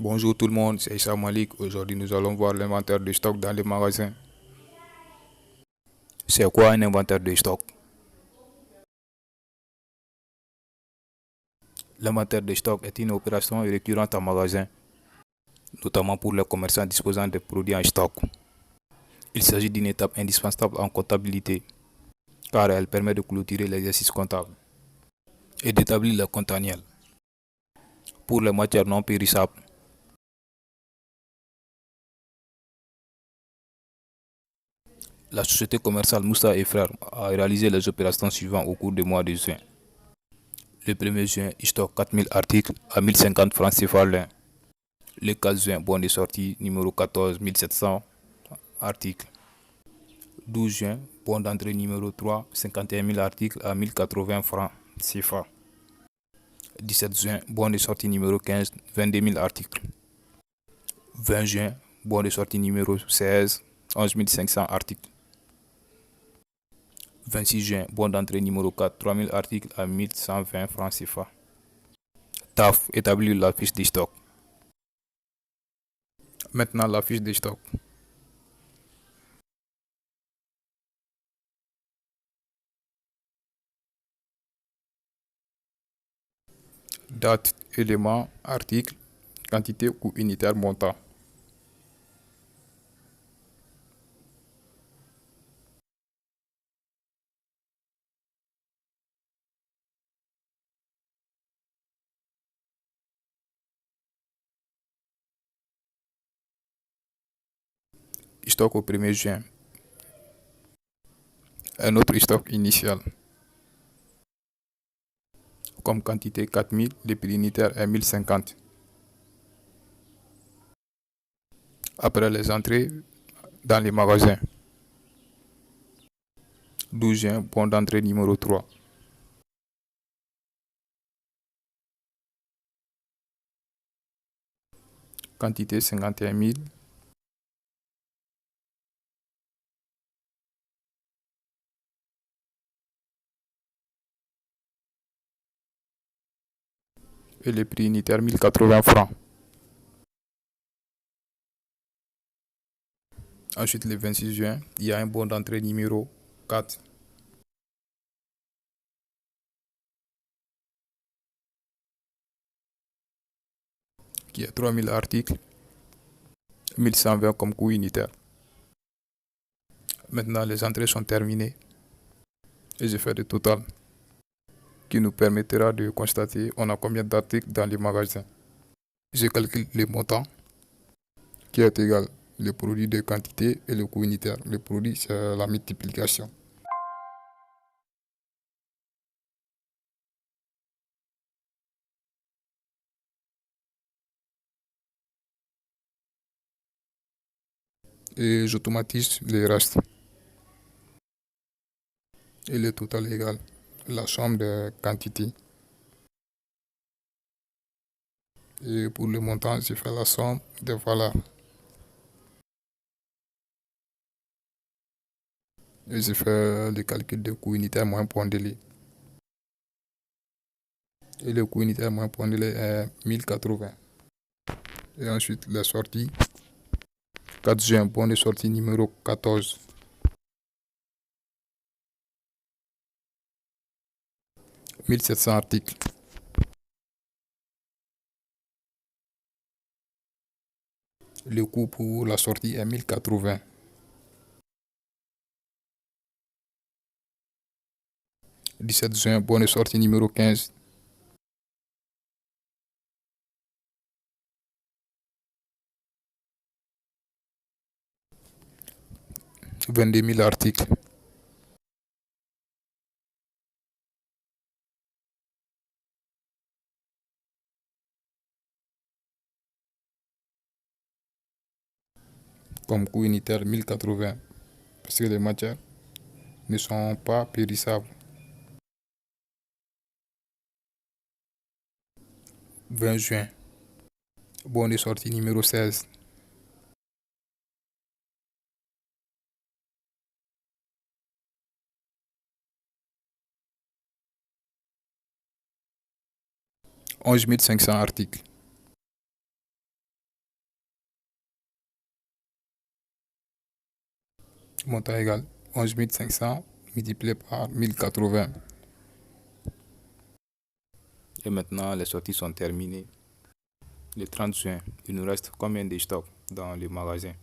Bonjour tout le monde, c'est Issa Malik. Aujourd'hui, nous allons voir l'inventaire de stock dans les magasins. C'est quoi un inventaire de stock? L'inventaire de stock est une opération récurrente en magasin, notamment pour les commerçants disposant de produits en stock. Il s'agit d'une étape indispensable en comptabilité, car elle permet de clôturer l'exercice comptable et d'établir le compte annuel. Pour les matières non périssables, la société commerciale Moussa et Frères a réalisé les opérations suivantes au cours du mois de juin. Le 1er juin, il stocke 4000 articles à 1050 francs CFA l'un. Le 4 juin, bon de sortie numéro 14, 1700 articles. 12 juin, bon d'entrée numéro 3, 51 000 articles à 1080 francs CFA. 17 juin, bon de sortie numéro 15, 22 000 articles. 20 juin, bon de sortie numéro 16, 11 500 articles. 26 juin, bon d'entrée numéro 4, 3 000 articles à 1120 francs CFA. TAF, établir la fiche de stock. Maintenant, la fiche de stock. Date, élément, article, quantité ou unitaire montant. Stock au 1er juin. Un autre stock initial. Comme quantité 4000, le prix unitaire est 1050. Après les entrées dans les magasins. 12 juin, bon d'entrée numéro 3. Quantité 51 000. Et le prix unitaire 1080 francs. Ensuite, le 26 juin, il y a un bon d'entrée numéro 4 qui est 3000 articles, 1120 comme coût unitaire. Maintenant, les entrées sont terminées et je fais le total qui nous permettra de constater on a combien d'articles dans les magasins. Je calcule le montant qui est égal le produit de quantité et le coût unitaire. Le produit, c'est la multiplication. Et j'automatise les restes. Et le total égale la somme des quantités. Et pour le montant, je fais la somme des valeurs. Et je fais le calcul de coût unitaire moins point délai. Et le coût unitaire moins point délai est 1080. Et ensuite, les sorties. 4 juin, bon de sortie numéro 14. 1700 articles. Le coût pour la sortie est 1080. 17 juin, bon de sortie numéro 15. 22 000 articles. Comme coût unitaire 1080. Parce que les matières ne sont pas périssables. 20 juin, bon de sortie numéro 16. 11 500 articles. Montant égal 11 500 multiplié par 1080. Et maintenant, les sorties sont terminées. Le 30 juin, il nous reste combien de stocks dans le magasin?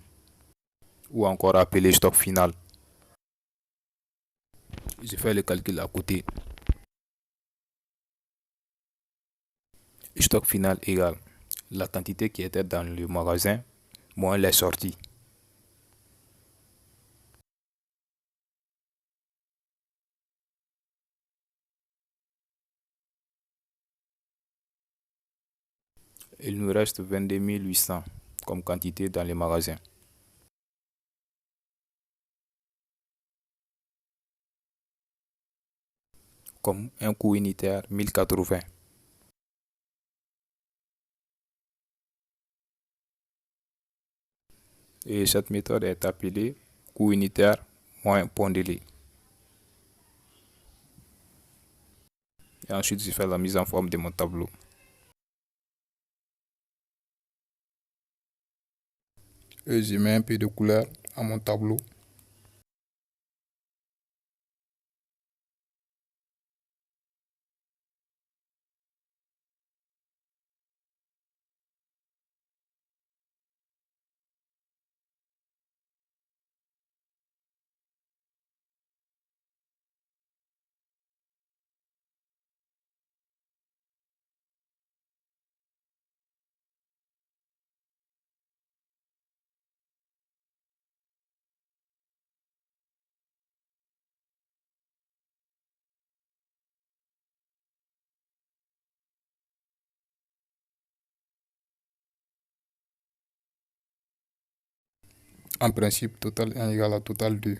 Ou encore appelé stock final. Je fais le calcul à côté. Stock final égale la quantité qui était dans le magasin moins les sorties. Il nous reste 22 800 comme quantité dans les magasins. Comme un coût unitaire 1080. Et cette méthode est appelée coût unitaire moins pondéré. Et ensuite, je fais la mise en forme de mon tableau. Et je mets un peu de couleur à mon tableau. En principe, total 1 égale à total 2.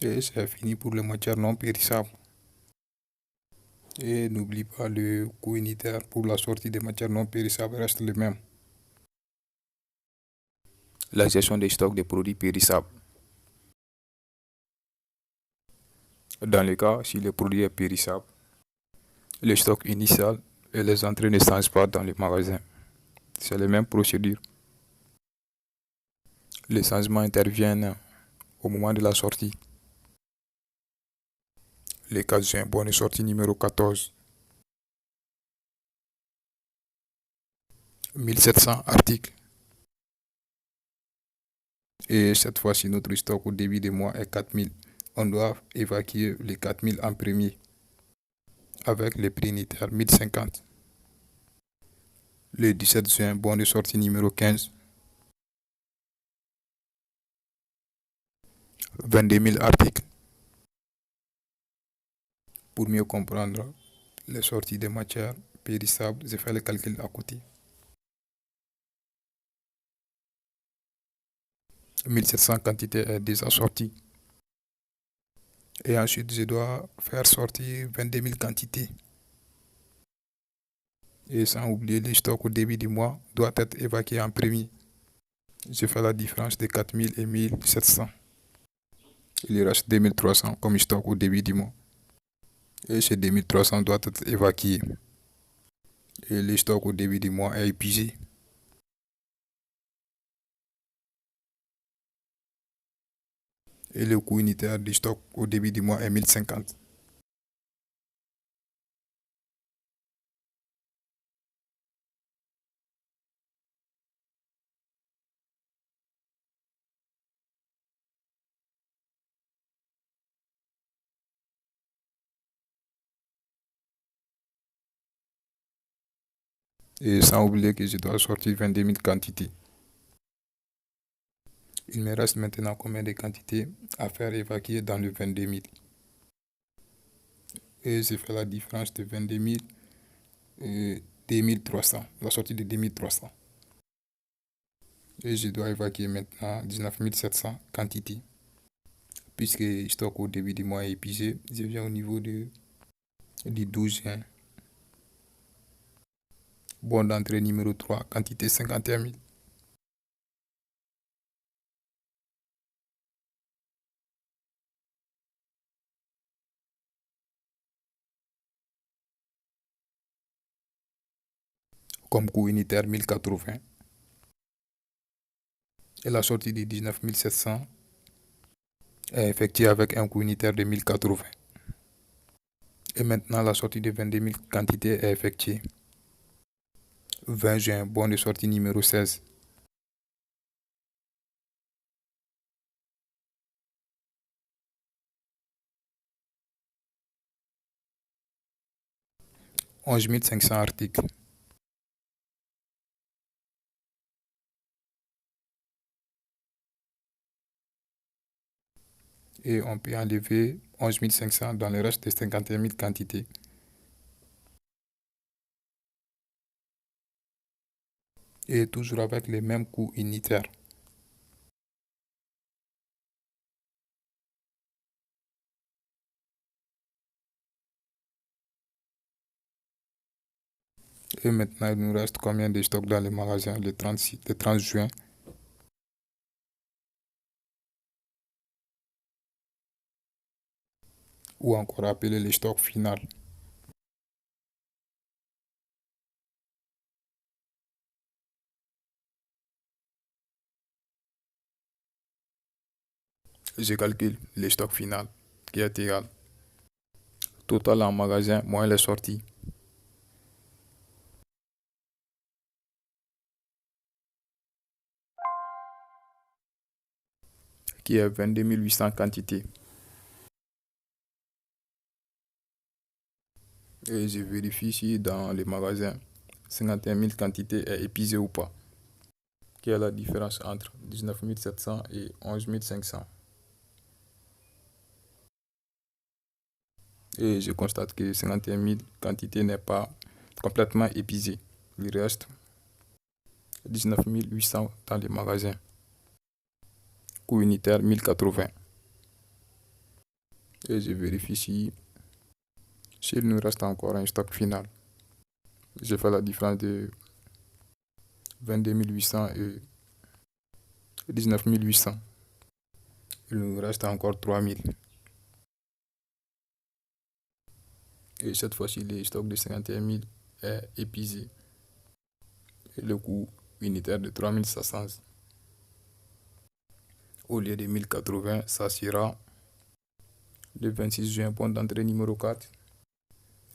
Et c'est fini pour les matières non périssables. Et n'oublie pas le coût unitaire pour la sortie des matières non périssables reste le même. La gestion des stocks des produits périssables. Dans le cas si le produit est périssable, le stock initial et les entrées ne changent pas dans le magasin. C'est la même procédure. Les changements interviennent au moment de la sortie. Le 4 juin, bonne sortie numéro 14. 1700 articles. Et cette fois-ci, notre stock au début du mois est 4000. On doit évacuer les 4000 en premier avec les prix unitaires 1050. Le 17 juin, bon de sortie numéro 15. 22 000 articles. Pour mieux comprendre les sorties des matières périssables, j'ai fait le calcul à côté. 1700 quantités est déjà sortie. Et ensuite, je dois faire sortir 22 000 quantités. Et sans oublier les stocks au début du mois doit être évacué en premier. Je fais la différence de 4000 et 1700. Il reste 2300 comme stock au début du mois. Et ces 2300 doit être évacué. Et le stock au début du mois est épuisé. Et le coût unitaire du stock au début du mois est 1050. Et sans oublier que je dois sortir 22 000 quantités. Il me reste maintenant combien de quantités à faire évacuer dans le 22 000. Et je fais la différence de 22 000 et 2300. La sortie de 2300. Et je dois évacuer maintenant 19 700 quantités. puisque stock au début du mois est épuisé, je viens au niveau du 12 juin. Bon d'entrée numéro 3, quantité 51 000. Comme coût unitaire 1080. Et la sortie de 19 700 est effectuée avec un coût unitaire de 1080. Et maintenant, la sortie de 22 000 quantités est effectuée. 20 juin, bon de sortie numéro 16. 11 500 articles. Et on peut enlever 11 500 dans le reste des 51 000 quantités. Et toujours avec les mêmes coûts unitaires. Et maintenant, il nous reste combien de stocks dans les magasins le 30 juin? Ou encore appelé le stock final. Je calcule le stock final qui est égal. Total en magasin moins les sorties. Qui est 22 800 quantités. Et je vérifie si dans les magasins 51 000 quantités est épuisé ou pas. Quelle est la différence entre 19 700 et 11 500? Et je constate que 51 000 quantités n'est pas complètement épuisé. Il reste 19 800 dans les magasins. Coût unitaire 1080. Et je vérifie si s'il nous reste encore un stock final. J'ai fait la différence de 22 800 et 19 800. Il nous reste encore 3000. Et cette fois-ci, le stock de 51 000 est épuisé. Et le coût unitaire de 3500. Au lieu de 1080, ça sera le 26 juin, point d'entrée numéro 4.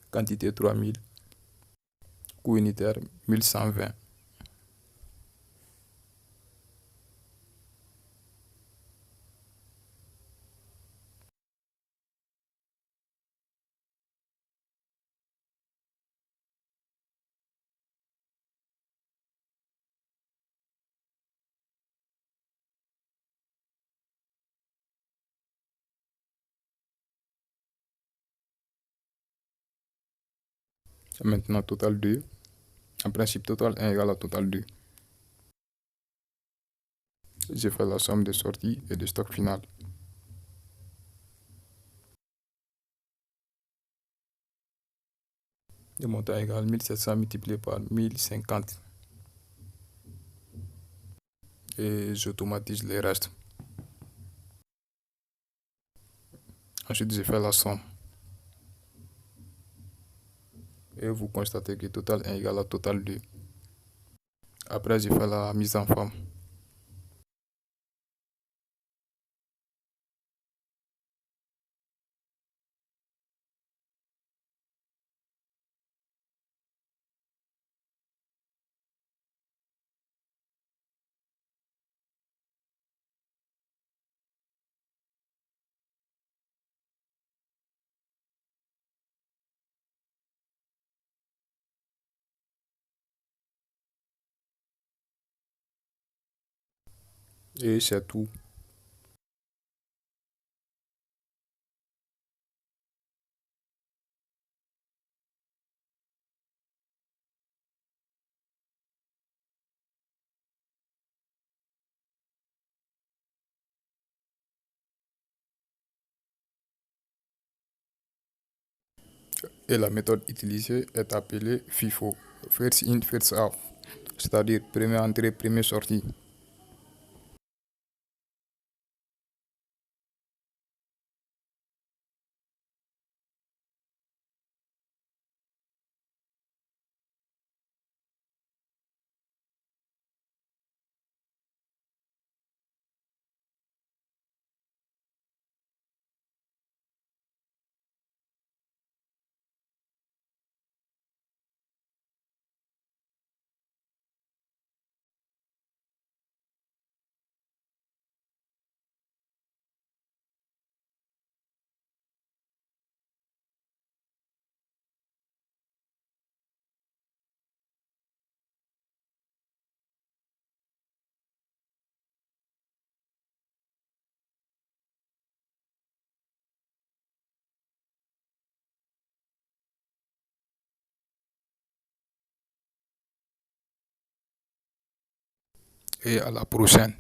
Quantité 3000. Coût unitaire 1120. Maintenant, total 2. En principe, total 1 égale à total 2. J'ai fait la somme de sorties et de stock final. Le montant égal 1700 multiplié par 1050. Et j'automatise les restes. Ensuite, j'ai fait la somme. Et vous constatez que total 1 égale à total 2. Après, j'ai fait la mise en forme. Et c'est tout. Et la méthode utilisée est appelée FIFO, First In, First Out, c'est-à-dire première entrée, première sortie. Et à la prochaine.